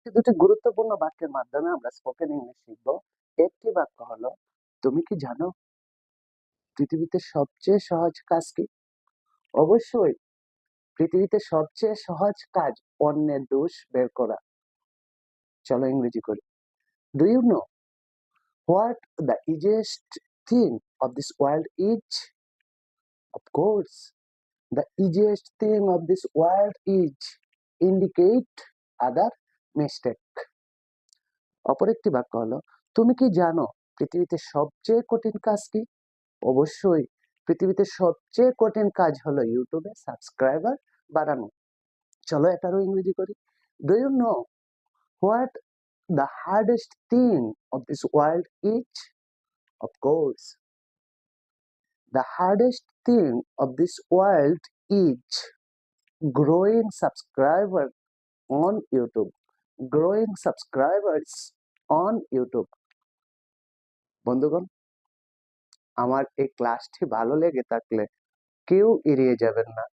আজকে দুটি গুরুত্বপূর্ণ বাক্যের মাধ্যমে আমরা স্পোকেন ইংলিশ শিখব। একটি বাক্য হলো, তুমি কি জানো পৃথিবীতে সবচেয়ে সহজ কাজ কি? অবশ্যই পৃথিবীতে সবচেয়ে সহজ কাজ অন্যের দোষ বের করা। চলো ইংরেজি করি। Do you know what the easiest thing of this world is? Of course the easiest thing of this world is indicate other mistake. অপর একটি বাক্য হলো, তুমি কি জানো পৃথিবীতে সবচেয়ে কঠিন কাজ কি? অবশ্যই পৃথিবীতে সবচেয়ে কঠিন কাজ হলো ইউটিউবে সাবস্ক্রাইবার বাড়ানো। চলো এটারও ইংরেজি করি। Do you know what the hardest thing of this world is? Of course the hardest thing of this world is growing subscriber on YouTube. Growing subscribers on YouTube. বন্ধুগণ, আমার এই ক্লাসটি ভালো লেগে থাকলে কেউ এড়িয়ে যাবেন না।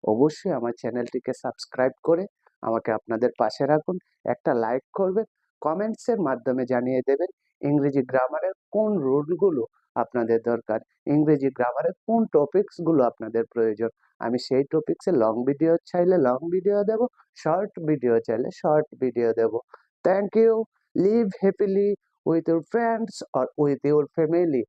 অবশ্যই আমার চ্যানেলটিকে সাবস্ক্রাইব করে আমাকে আপনাদের পাশে রাখুন। একটা লাইক করবেন, কমেন্টস এর মাধ্যমে জানিয়ে দেবেন ইংরেজি গ্রামারের কোন রুলগুলো আপনাদের দরকার, ইংরেজি গ্রামারের কোন টপিকস গুলো আপনাদের প্রয়োজন। আমি সেই টপিকসে লং ভিডিও চাইলে লং ভিডিও দেব, শর্ট ভিডিও চাইলে শর্ট ভিডিও দেব। Thank you. Live happily with your friends or with your family.